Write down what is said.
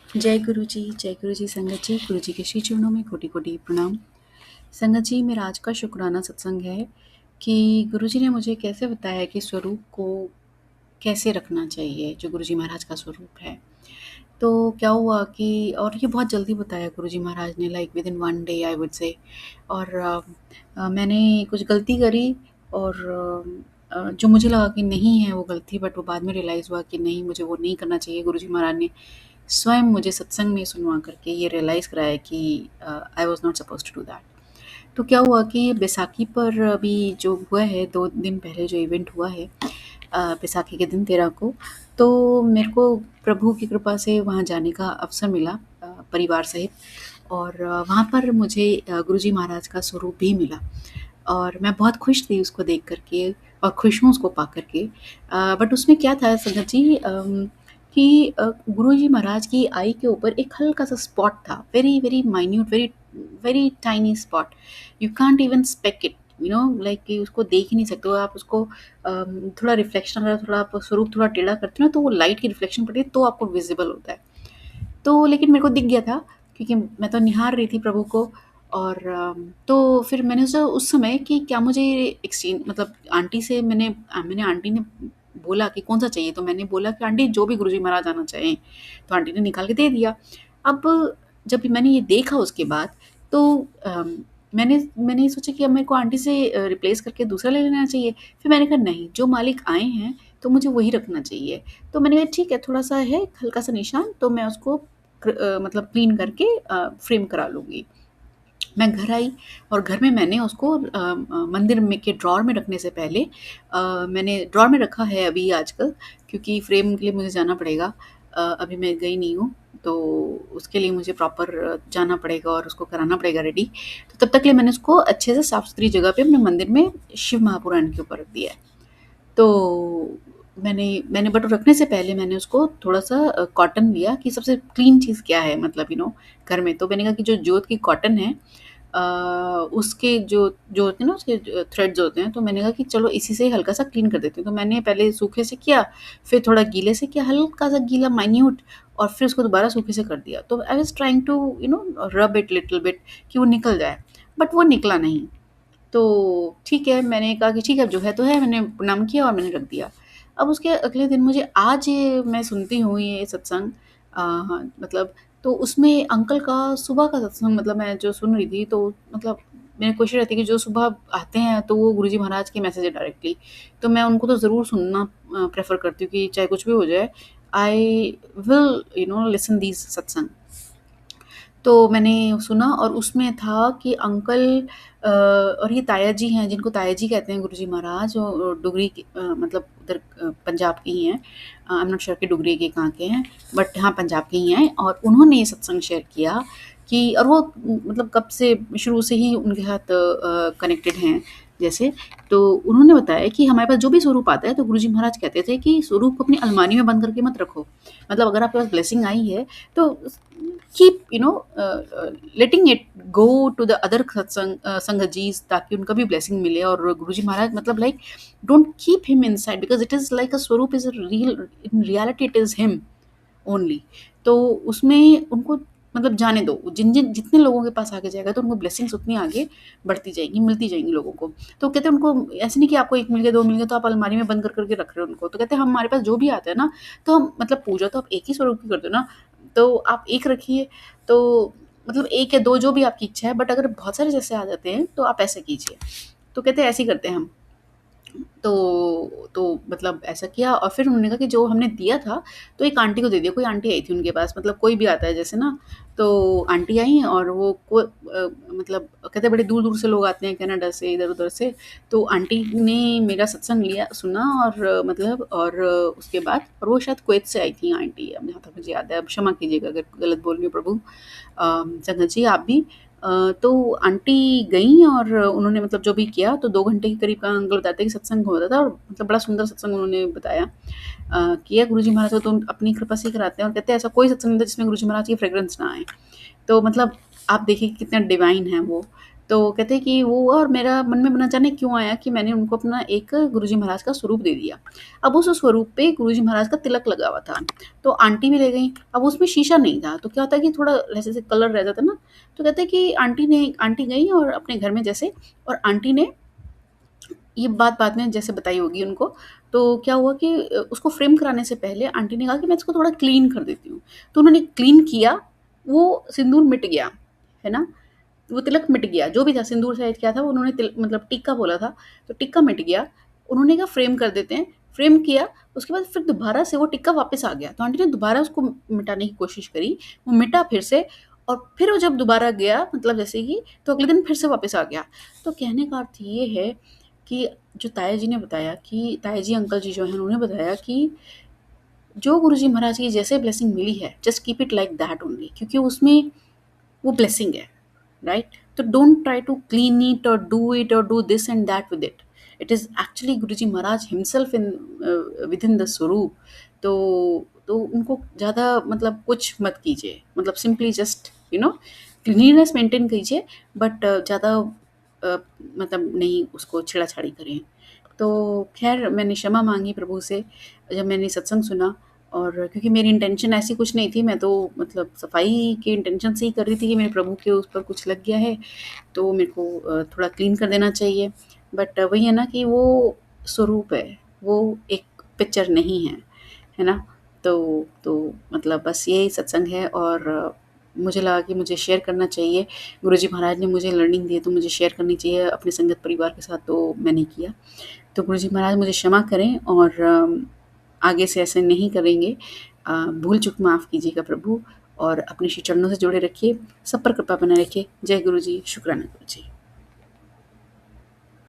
जय गुरु जी संगत जी, गुरु जी के श्री चरणों में कोटि कोटि प्रणाम। संगत जी, मेरा आज का शुक्राना सत्संग है कि गुरु जी ने मुझे कैसे बताया कि स्वरूप को कैसे रखना चाहिए, जो गुरु जी महाराज का स्वरूप है। तो क्या हुआ कि और ये बहुत जल्दी बताया गुरु जी महाराज ने, like with in one day I would say. और मैंने कुछ गलती करी और जो मुझे लगा कि नहीं है वो गलती, बट वो बाद में रियलाइज़ हुआ कि नहीं, मुझे वो नहीं करना चाहिए। गुरु जी महाराज ने स्वयं मुझे सत्संग में सुनवा करके ये रियलाइज़ कराया कि I was not supposed to do that. तो क्या हुआ कि बैसाखी पर अभी जो हुआ है, 2 दिन पहले जो इवेंट हुआ है, बैसाखी के दिन 13 को, तो मेरे को प्रभु की कृपा से वहाँ जाने का अवसर मिला परिवार सहित। और वहाँ पर मुझे गुरुजी महाराज का स्वरूप भी मिला और मैं बहुत खुश थी उसको देख कर के और खुश हूँ उसको पा कर के। बट उसमें क्या था संगत जी, कि गुरुजी महाराज की आई के ऊपर एक हल्का-सा स्पॉट था, very, very minute, very very tiny spot. You can't even spec it, you know, like कि उसको देख ही नहीं सकते हो आप उसको। थोड़ा रिफ्लेक्शन, अगर थोड़ा आप स्वरूप थोड़ा टेढ़ा करते हो ना, तो वो लाइट की रिफ्लेक्शन पड़ती है तो आपको विजिबल होता है। तो लेकिन मेरे को दिख गया था क्योंकि मैं तो निहार रही थी प्रभु को। और तो फिर मैंने सोचा उस समय कि क्या मुझे एक्सचेंज, मतलब आंटी से मैंने आंटी ने बोला कि कौन सा चाहिए, तो मैंने बोला कि आंटी जो भी गुरुजी महाराज आना चाहें। तो आंटी ने निकाल के दे दिया। अब जब मैंने ये देखा उसके बाद, तो मैंने मैंने सोचा कि अब मेरे को आंटी से रिप्लेस करके दूसरा ले लेना चाहिए। फिर मैंने कहा नहीं, जो मालिक आए हैं तो मुझे वही रखना चाहिए। तो मैंने कहा ठीक है, थोड़ा-सा है हल्का-सा निशान, तो मैं उसको मतलब क्लीन करके फ्रेम करा लूँगी। मैं घर आई और घर में मैंने उसको मंदिर में के ड्रॉअर में रखने से पहले, मैंने ड्रॉअर में रखा है अभी आजकल, क्योंकि फ्रेम के लिए मुझे जाना पड़ेगा। अभी मैं गई नहीं हूँ, तो उसके लिए मुझे प्रॉपर जाना पड़ेगा और उसको कराना पड़ेगा रेडी। तो तब तक के लिए मैंने उसको अच्छे से साफ-सुथरी जगह पे अपने मंदिर में शिव महापुराण के ऊपर रख दिया है। तो मैंने मैंने बट रखने से पहले मैंने उसको थोड़ा-सा कॉटन लिया कि सबसे क्लीन चीज़ क्या है, मतलब घर में। तो मैंने कहा कि जो जोत की कॉटन है, अ, उसके जो जो होते हैं ना, उसके थ्रेड्स होते हैं, तो मैंने कहा कि चलो इसी से हल्का-सा क्लीन कर देती हूँ। तो मैंने पहले सूखे से किया, फिर थोड़ा गीले से किया, हल्का-सा गीला माइन्यूट, और फिर उसको दोबारा सूखे से कर दिया। तो I was trying to rub it little bit कि वो निकल जाए, बट वो निकला नहीं। तो ठीक है, मैंने कहा कि ठीक है, अब जो है तो है, मैंने प्रणाम किया और मैंने रख दिया। अब उसके अगले दिन मुझे आज ये मैं सुनती हूँ ये सत्संग, हाँ, मतलब तो उसमें अंकल का सुबह का सत्संग, मतलब मैं जो सुन रही थी, तो मतलब मेरी कोशिश रहती है कि जो सुबह आते हैं तो वो गुरुजी महाराज के मैसेज है डायरेक्टली, तो मैं उनको तो ज़रूर सुनना प्रेफ़र करती हूँ कि चाहे कुछ भी हो जाए, आई विल लिसन दीज़ सत्संग। तो मैंने सुना और उसमें था कि अंकल, और ये ताया जी हैं, जिनको ताया जी कहते हैं गुरुजी महाराज, जो डुगरी के, मतलब उधर पंजाब के ही हैं। आई एम नॉट श्योर कि डुगरी के कहाँ के हैं, बट हाँ, पंजाब के ही हैं। और उन्होंने ये सत्संग शेयर किया कि, और वो मतलब कब से, शुरू से ही उनके साथ कनेक्टेड हैं जैसे। तो उन्होंने बताया कि हमारे पास जो भी स्वरूप आता है, तो गुरुजी महाराज कहते थे कि स्वरूप को अपनी अलमारी में बंद करके मत रखो। मतलब अगर आपके पास ब्लेसिंग आई है, तो keep letting it go to the other संगजीज, ताकि उनका भी ब्लेसिंग मिले। और गुरुजी महाराज मतलब like, don't keep him inside, because it is like a swaroop is real, in reality it is him only. तो उसमें उनको मतलब जाने दो, जिन जिन जितने लोगों के पास आगे जाएगा, तो उनको ब्लेसिंग्स उतनी आगे बढ़ती जाएंगी, मिलती जाएंगी लोगों को। तो कहते हैं उनको ऐसे नहीं कि आपको एक मिल गया, दो मिल गया, तो आप अलमारी में बंद कर करके रख रहे हो उनको। तो कहते हैं हमारे पास जो भी आता है ना, तो हम मतलब पूजा तो आप एक ही स्वरूप की करते हो ना, तो आप एक रखिए। तो मतलब एक या दो जो भी आपकी इच्छा है, बट अगर बहुत सारे जैसे आ जाते हैं तो आप ऐसे कीजिए। तो कहते हैं ऐसे ही करते हैं हम। तो मतलब ऐसा किया और फिर उन्होंने कहा कि जो हमने दिया था, तो एक आंटी को दे दिया। कोई आंटी आई थी उनके पास, मतलब कोई भी आता है जैसे ना, तो आंटी आई और वो मतलब कहते हैं बड़े दूर-दूर से लोग आते हैं, कनाडा से, इधर-उधर से। तो आंटी ने मेरा सत्संग लिया, सुना, और मतलब और उसके बाद, और वो शायद कुवैत से आई थी आंटी, अब जहाँ तक मुझे याद है, अब क्षमा कीजिएगा अगर गलत बोल रही हूँ प्रभु। संगत जी आप भी। तो आंटी गईं और उन्होंने मतलब जो भी किया, तो 2 घंटे के करीब का अंकल बताते हैं कि सत्संग होता था, और मतलब बड़ा सुंदर सत्संग उन्होंने बताया। किया गुरुजी महाराज को, तो अपनी कृपा से ही कराते हैं, और कहते हैं ऐसा कोई सत्संग नहीं था जिसमें गुरुजी महाराज की फ्रेग्रेंस ना आए। तो मतलब आप देखिए कि कितना डिवाइन है वो। तो कहते हैं कि वो और मेरा मन में ना जाने क्यों आया कि मैंने उनको अपना एक गुरुजी महाराज का स्वरूप दे दिया। अब उस स्वरूप पे गुरुजी महाराज का तिलक लगा हुआ था, तो आंटी भी ले गईं। अब उसमें शीशा नहीं था, तो क्या होता है कि थोड़ा जैसे कलर रह जाता है ना, तो कहते हैं कि आंटी गईं और अपने घर में जैसे, और आंटी ने ये बात बाद में जैसे बताई होगी उनको, तो क्या हुआ कि उसको फ्रेम कराने से पहले आंटी ने कहा कि मैं इसको थोड़ा क्लीन कर देती हूँ। तो उन्होंने क्लीन किया, वो सिंदूर मिट गया, है ना? वो तिलक मिट गया, जो भी था सिंदूर शायद क्या था, वो उन्होंने मतलब टिक्का बोला था, तो टिक्का मिट गया। उन्होंने कहा फ्रेम कर देते हैं, फ्रेम किया, उसके बाद फिर दोबारा से वो टिक्का वापस आ गया। तो आंटी ने दोबारा उसको मिटाने की कोशिश करी, वो मिटा फिर से, और फिर वो जब दोबारा गया मतलब जैसे कि, तो अगले दिन फिर से वापस आ गया। तो कहने का अर्थ ये है कि जो ताया जी ने बताया कि ताया जी अंकल जी जो हैं उन्होंने बताया कि जो गुरुजी महाराज की जैसे ब्लेसिंग मिली है, just keep it like that only, क्योंकि उसमें वो ब्लेसिंग है, राइट? तो don't try to clean it और do this and that with it. It is actually Guruji Maharaj himself in within the swaroop. तो उनको ज़्यादा मतलब कुछ मत कीजिए, मतलब सिंपली जस्ट क्लीनिनेस मेंटेन कीजिए, बट ज़्यादा मतलब नहीं उसको छेड़ा-छाड़ी करें। तो ख़ैर मैंने क्षमा माँगी प्रभु से जब मैंने सत्संग सुना, और क्योंकि मेरी इंटेंशन ऐसी कुछ नहीं थी, मैं तो मतलब सफाई की इंटेंशन से ही कर रही थी कि मेरे प्रभु के उस पर कुछ लग गया है, तो मेरे को थोड़ा क्लीन कर देना चाहिए। बट वही है ना कि वो स्वरूप है, वो एक पिक्चर नहीं है, है ना? तो मतलब बस यही सत्संग है, और मुझे लगा कि मुझे शेयर करना चाहिए। गुरुजी महाराज ने मुझे लर्निंग दी है, तो मुझे शेयर करनी चाहिए अपने संगत परिवार के साथ, तो मैंने किया। तो गुरुजी महाराज मुझे क्षमा करें, और आगे से ऐसे नहीं करेंगे। भूल चूक माफ़ कीजिएगा प्रभु, और अपने श्री चरणों से जुड़े रखिए, सब पर कृपा बनाए रखिए। जय गुरु जी, शुक्राना गुरु जी।